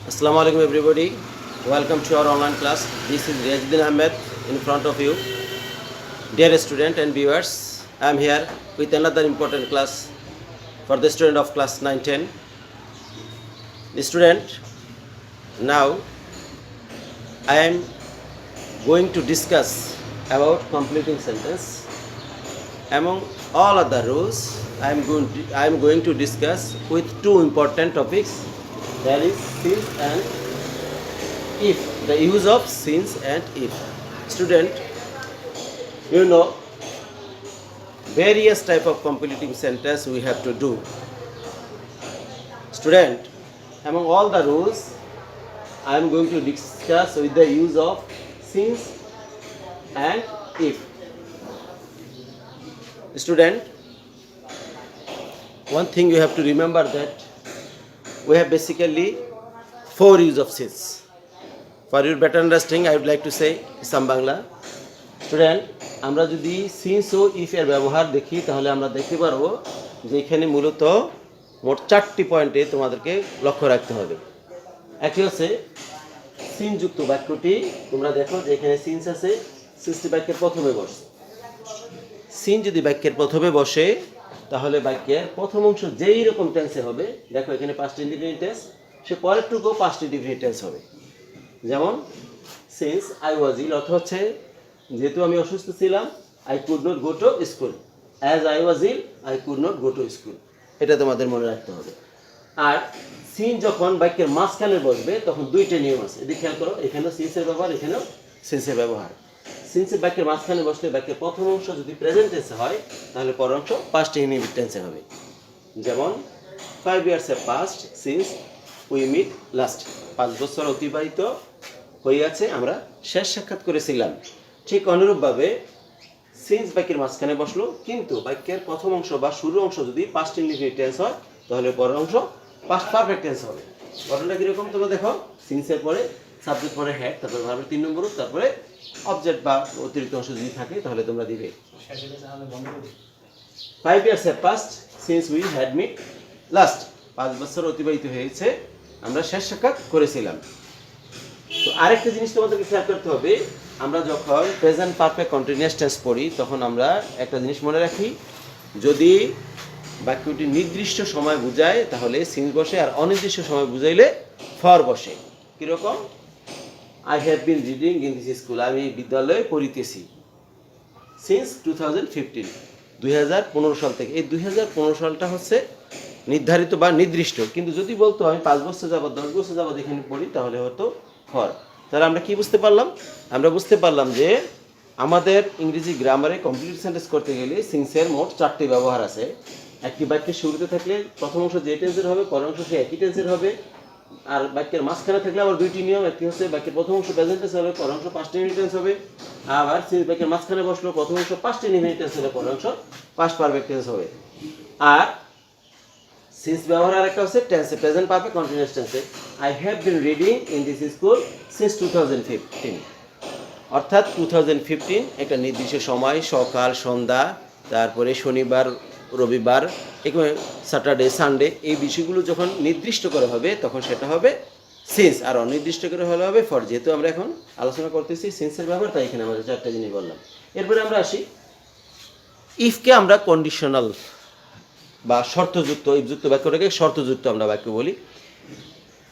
Assalamu alaikum everybody. Welcome to our online class. This is Riajuddin Ahmed in front of you. Dear student and viewers, I am here with another important class for the student of class 9-10. The student, now I am going to discuss about completing sentence. Among all other rules, I am going to discuss with two important topics, that is since and if, the use of since and if. Student, you know various type of completing sentence we have to do. Student, among all the rules, I am going to discuss with the use of since and if. Student, one thing you have to remember that we have basically four use of since. For your better understanding, I would like to say some Bangla. Student, আমরা যদি since O if এর ব্যবহার দেখি তাহলে আমরা দেখতে পারবো যে এখানে মূলত মোট চারটি পয়েন্টে তোমাদেরকে লক্ষ্য রাখতে হবে। একটি হচ্ছে since যুক্ত বাক্যটি, তোমরা দেখো যে এখানে since আছে, since বাক্যের প্রথমে বসে। since যদি বাক্যের প্রথমে বসে তাহলে বাক্যের প্রথম অংশ যেই রকম টেন্সে হবে, দেখো এখানে past indefinite tense, সে পরেরটুকু past indefinite tense হবে। যেমন since I was ill, অর্থ হচ্ছে যেহেতু আমি অসুস্থ ছিলাম, I could not go to school. As I was ill, I could not go to school. এটা তোমাদের মনে রাখতে হবে। আর since যখন বাক্যের মাঝখানে বসবে তখন দুইটা নিয়ম আছে, এদিকে খেয়াল করো, এখানেও since এর ব্যবহার, এখানেও since এর ব্যবহার। since বাক্যের মাঝখানে বসলে বাক্যের প্রথম অংশ যদি প্রেজেন্ট টেন্সে হয় তাহলে পরের অংশ past indefinite টেন্সে হবে। যেমন 5 years have passed since we meet last. 5 বছর অতিবাহিত হইয়াছে আমরা শেষ সাক্ষাৎ করেছিলাম। ঠিক অনুরূপভাবে since বাক্যের মাঝখানে বসলো, কিন্তু বাক্যের প্রথম অংশ বা শুরুর অংশ যদি past indefinite টেন্স হয় তাহলে পরের অংশ past perfect টেন্স হবে। ঘটনাটা কিরকম তোমরা দেখো, since এর পরে সাবজেক্ট পরে হ্যাড, তারপরে ভার্বের 3 নম্বর, তারপরে অবজেক্ট বা অতিরিক্ত অংশ যদি থাকে তাহলে তোমরা দিবে 5 years have passed since we had met last. 5 বছর অতিবাহিত হয়েছে আমরা শেষ সাক্ষাৎ করেছিলাম। তো আরেকটা জিনিস তোমাদেরকে খেয়াল করতে হবে, আমরা যখন প্রেজেন্ট পারফেক্ট কন্টিনিউয়াস টেন্স পড়ি তখন আমরা একটা জিনিস মনে রাখি, যদি বাক্যটি নির্দিষ্ট সময় বোঝায় তাহলে সিন্স বসে, আর অনির্দিষ্ট সময় বুঝাইলে ফর বসে। কিরকম, I have been reading in this school, আমি বিদ্যালয়ে পড়িতেছি since 2015, 2015 সাল থেকে। এই 2015 সালটা হচ্ছে নির্ধারিত বা নির্দিষ্ট, কিন্তু যদি বলতো আমি 5 বছর যাবত 10 বছর যাবত এখানে পড়ি তাহলে হতো ফর। তাহলে আমরা কি বুঝতে পারলাম? আমরা বুঝতে পারলাম যে আমাদের ইংরেজি গ্রামারে কমপ্লিট সেন্টেন্স করতে গেলে সিন্সের মোট 4টি ব্যবহার আছে। একটি বাক্যের শুরুতে থাকলে প্রথম অংশ যে টেন্সের হবে পরের অংশ সে একই টেন্সের হবে। আর বাক্যের মাঝখানে থাকলে আবার দুইটি নিয়ম, একটি হচ্ছে বাক্যের প্রথম অংশ প্রেজেন্ট টেন্স হবে, পরের অংশ past indefinite tense হবে। আবার সিন্স বাক্যের মাঝখানে বসলো, প্রথম অংশ past indefinite tense হবে, পরের অংশ past perfect tense হবে। আর since ব্যবহার আরেকটা হচ্ছে টেন্সে, প্রেজেন্ট পারফেক্ট কন্টিনিউয়াস টেন্সে। I have been reading in this school since 2015, অর্থাৎ 2015 একটা নির্দিষ্ট সময়, সকাল সন্ধ্যা, তারপরে শনিবার রবিবার, স্যাটারডে সানডে, এই বিষয়গুলো যখন নির্দিষ্ট করা হবে তখন সেটা হবে সিন্স, আর অনির্দিষ্ট করে হলে হবে ফর। যেহেতু আমরা এখন আলোচনা করতেছি সিন্সের ব্যবহার, তাই এখানে আমরা 4টা জিনিস বললাম। এরপরে আমরা আসি ইফকে আমরা কন্ডিশনাল বা শর্তযুক্ত, ইফযুক্ত বাক্যটাকে শর্তযুক্ত আমরা বাক্য বলি।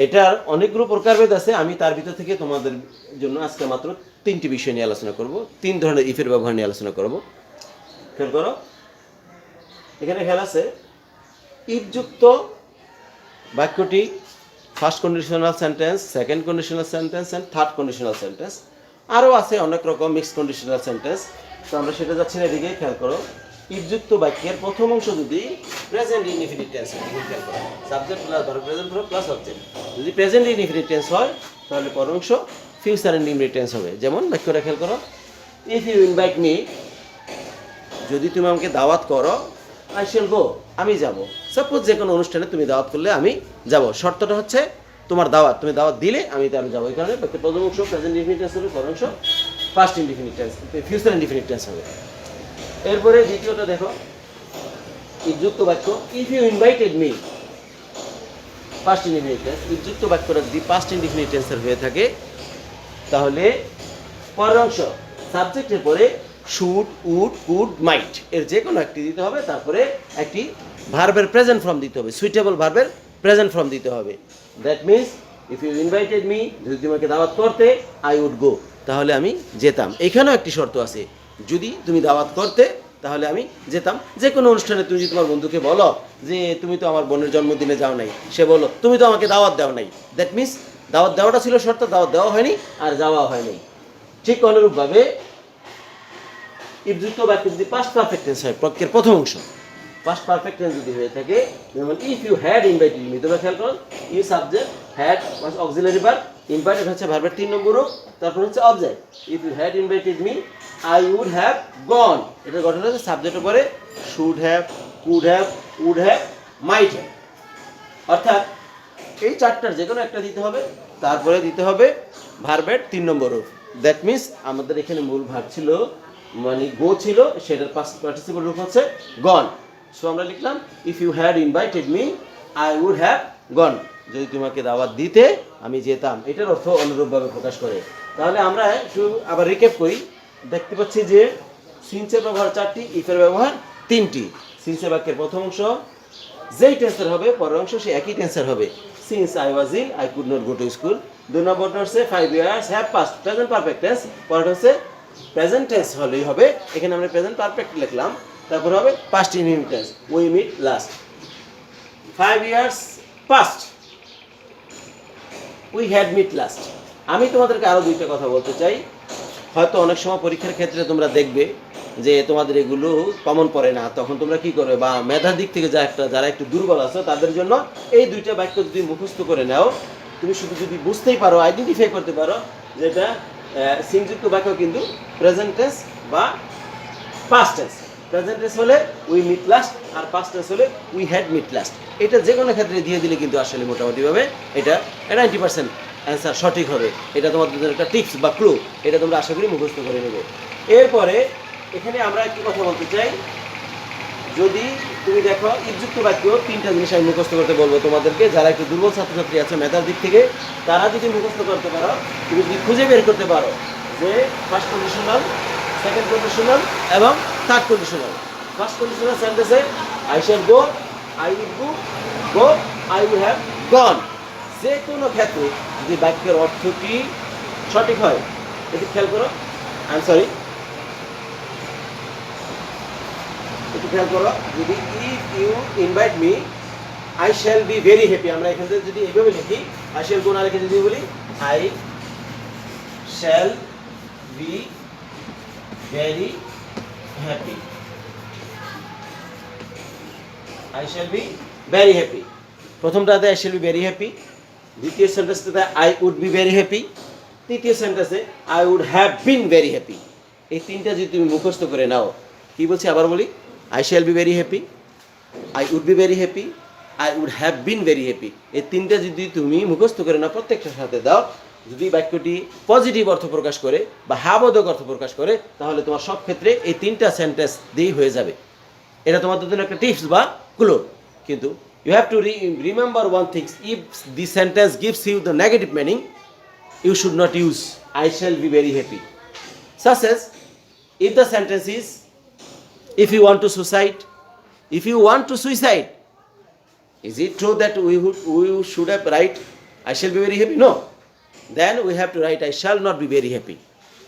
এটার অনেকগুলো প্রকারভেদ আছে, আমি তার ভিতর থেকে তোমাদের জন্য আজকে মাত্র 3টি বিষয় নিয়ে আলোচনা করব, 3 ধরনের ইফের ব্যবহার নিয়ে আলোচনা করব। খেয়াল করো, এখানে খেয়াল আছে ইফযুক্ত বাক্যটি first conditional sentence, second conditional sentence and third conditional sentence. আরও আছে অনেক রকম মিক্সড কন্ডিশনাল সেন্টেন্স, তো আমরা সেটা যাচ্ছি না, এদিকে খেয়াল করো। ইফযুক্ত বাক্যের প্রথম অংশ যদি প্রেজেন্ট ইনডিফিনিট টেন্স হয়, খেয়াল করো, subject plus verb present verb plus object, যদি প্রেজেন্ট ইনডিফিনিট টেন্স হয় তাহলে পরের অংশ ফিউচার ইনডিফিনিট টেন্স হবে। যেমন বাক্যটা খেয়াল করো, ইফ ইউ ইনভাইট মি, যদি তুমি আমাকে দাওয়াত করো, I shall go, আমি যাব। সাপোজ যে কোনো অনুষ্ঠানে তুমি দাওয়াত করলে আমি যাব, শর্তটা হচ্ছে তোমার দাওয়াত, তুমি দাওয়াত দিলে আমি যাব। এই কারণে বাক্যের প্রথম অংশ প্রেজেন্ট ইনডিফিনিট টেন্স হবে, পরের অংশ past indefinite tense, future indefinite tense হবে। এরপরে দ্বিতীয়টা দেখো, ইফযুক্ত বাক্য, if you invited me, past indefinite tense, যুক্ত বাক্যটা যদি পাস্ট ইনডিফিনিট টেন্সের হয়ে থাকে তাহলে পরের অংশ সাবজেক্টের পরে শুড, উড, কুড, মাইট এর যে কোনো একটি দিতে হবে, তারপরে একটি ভার্বের প্রেজেন্ট ফর্ম দিতে হবে, সুইটেবল ভার্বের প্রেজেন্ট ফর্ম দিতে হবে। That means if you invited me, যদি তোমাকে দাওয়াত করতে, আই উড গো, তাহলে আমি যেতাম। এখানেও একটি শর্ত আছে, যদি তুমি দাওয়াত করতে তাহলে আমি যেতাম। যে কোনো অনুষ্ঠানে তুমি যদি তোমার বন্ধুকে বলো যে তুমি তো আমার বোনের জন্মদিনে যাও নাই, সে বলো তুমি তো আমাকে দাওয়াত দাও নাই, দ্যাট মিনস দাওয়াত দেওয়াটা ছিল শর্ত, দাওয়াত দেওয়া হয়নি আর যাওয়া হয়নি। ঠিক অনুরূপভাবে ইফযুক্ত বাক্য যদি পাস্ট পারফেক্ট টেন্স হয়, বাক্যের প্রথম অংশ পাস্ট পারফেক্ট টেন্স যদি হয়ে থাকে, যেমন if you had invited me, তোমরা খেয়াল করো you subject, had was auxiliary verb, invited হচ্ছে ভার্বের 3 নম্বর রূপ, তারপর হচ্ছে object. If you had invited me I would have gone, এটা গঠন হচ্ছে সাবজেক্টের পরে should have, could have, would have, might have. অর্থাৎ এই চারটার যে কোনো একটা দিতে হবে, তারপরে দিতে হবে ভার্বের 3 নম্বর রূপ। দ্যাট মিনস আমাদের এখানে মূল ভার্ব ছিল মানে গো ছিল, সেটার পাস্ট পার্টিসিপল রূপ হচ্ছে গন। সো আমরা লিখলাম if you had invited me I would have gone, যদি তোমাকে দাওয়াত দিতে আমি যেতাম, এটার অর্থ অনুরূপভাবে প্রকাশ করে। তাহলে আমরা একটু আবার রিক্যাপ করি। দেখতে পাচ্ছি যে সিন্সের ব্যবহার 4টি, ইফের ব্যবহার 3টি। সিন্সের বাক্যের প্রথম অংশ যেই টেন্সের হবে, পরের অংশ সে একই টেন্সের হবে। Since I was ill I could not go to school. 2 নম্বরটা হচ্ছে 5 years have passed, present perfect tense, পরেরটা হচ্ছে প্রেজেন্ট টেন্স হলেই হবে, এখানে আমরা প্রেজেন্ট পারফেক্ট লিখলাম, তারপর হবে past indefinite tense, we meet last. 5 years past, we had meet last. আমি তোমাদেরকে আরও 2টা কথা বলতে চাই। হয়তো অনেক সময় পরীক্ষার ক্ষেত্রে তোমরা দেখবে যে তোমাদের এগুলো কমন পড়ে না, তখন তোমরা কি করবে, বা মেধার দিক থেকে যারা একটু দুর্বল আছো তাদের জন্য এই 2টা বাক্য যদি মুখস্থ করে নাও, তুমি শুধু যদি বুঝতেই পারো, আইডেন্টিফাই করতে পারো যেটা সিনযুক্ত বাক্য কিন্তু প্রেজেন্ট টেন্স বা পাস্ট টেন্স। প্রেজেন্ট টেন্স হলে উই মিট লাস্ট, আর পাস্ট টেন্স হলে উই হ্যাড মিট লাস্ট। এটা যে কোনো ক্ষেত্রে দিয়ে দিলে কিন্তু আসলে মোটামুটিভাবে এটা 90% অ্যান্সার সঠিক হবে। এটা তোমাদের জন্য একটা টিপস বা ক্লু, এটা তোমরা আশা করি মুখস্থ করে নেবে। এরপরে এখানে আমরা একটি কথা বলতে চাই, যদি তুমি দেখো ইফযুক্ত বাক্য 3টা জিনিস আমি মুখস্থ করতে বলবো তোমাদেরকে। যারা একটু দুর্বল ছাত্রছাত্রী আছে মেধার দিক থেকে, তারা যদি মুখস্থ করতে পারো, তুমি যদি খুঁজে বের করতে পারো যে ফার্স্ট কন্ডিশনাল, সেকেন্ড কন্ডিশনাল এবং থার্ড কন্ডিশনাল। ফার্স্ট কন্ডিশনাল সেন্টেন্সে I shall go, I will go, I will have gone. যে কোনো ক্ষেত্রে যদি বাক্যের অর্থটি সঠিক হয়, এটি খেয়াল করো, আই এম সরি, একটু খেয়াল করো, যদি if you invite me I shall be very happy, আমরা এখান থেকে যদি এইভাবে লিখি, আই শ্যাল গো না লিখে যদি বলি I shall be very happy, I shall be very happy. প্রথমটাতে I shall be very happy, দ্বিতীয় সেন্টেন্সটাতে I would be very happy, তৃতীয় সেন্টেন্সে I would have been very happy. এই 3টা যদি তুমি মুখস্থ করে নাও, কি বলছি আবার বলি, I shall be very happy, I would be very happy, I would have been very happy. এই 3টা যদি তুমি মুখস্থ করে নাও, প্রত্যেকটার সাথে দাও, যদি বাক্যটি পজিটিভ অর্থ প্রকাশ করে বা হ্যাবোধক অর্থ প্রকাশ করে, তাহলে তোমার সব ক্ষেত্রে এই 3টা সেন্টেন্স দিয়েই হয়ে যাবে। এটা তোমাদের জন্য একটা টিপস বা ক্লু। কিন্তু you have to remember one thing, if the sentence gives you the negative meaning, you should not use I shall be very happy. Such as, if the sentence is if you want to suicide, is it true that we should have write I shall be very happy? No, then we have to write I shall not be very happy.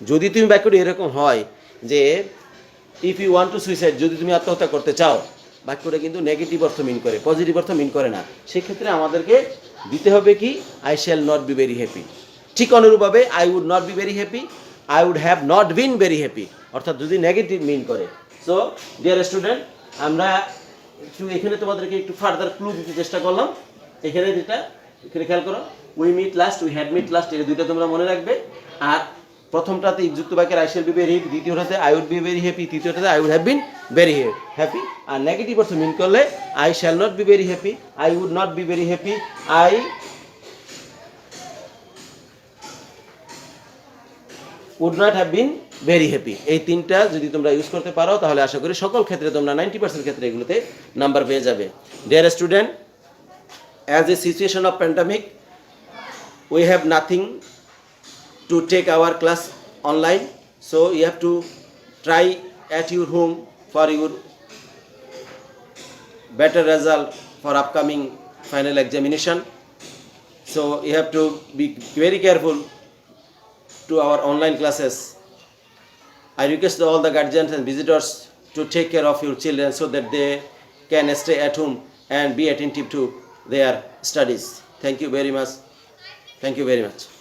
যদি তুমি বাক্যটি এরকম হয় যে if you want to suicide, যদি তুমি আত্মহত্যা করতে চাও, বাক্যটা কিন্তু নেগেটিভ অর্থ মিন করে, পজিটিভ অর্থ মিন করে না। সেক্ষেত্রে আমাদেরকে দিতে হবে কি, I shall not be very happy. ঠিক অনুরূপভাবে I would not be very happy, I would have not been very happy, অর্থাৎ যদি নেগেটিভ মিন করে। সো ডিয়ার স্টুডেন্ট, আমরা একটু এখানে তোমাদেরকে একটু ফার্দার ক্লু দিতে চেষ্টা করলাম। এখানে যেটা এখানে খেয়াল করো, we meet last, we had meet last, এই 2টা তোমরা মনে রাখবে। আর প্রথমটাতে ইফযুক্ত বাক্যের I shall be very happy, দ্বিতীয়টাতে I would be very happy, তৃতীয়টাতে I would have been very happy. আর নেগেটিভ অর্থ মিন করলে I shall not be very happy, I would not be very happy, I would not have been very happy. এই 3টা যদি তোমরা use করতে পারো, তাহলে আশা করি সকল ক্ষেত্রে তোমরা 90% ক্ষেত্রে এগুলোতে নাম্বার পেয়ে যাবে। Dear student, as a situation of pandemic, we have nothing to take our class online, so you have to try at your home for your better result for upcoming final examination. So you have to be very careful to our online classes. I request all the guardians and visitors to take care of your children so that they can stay at home and be attentive to their studies. Thank you very much. Thank you very much.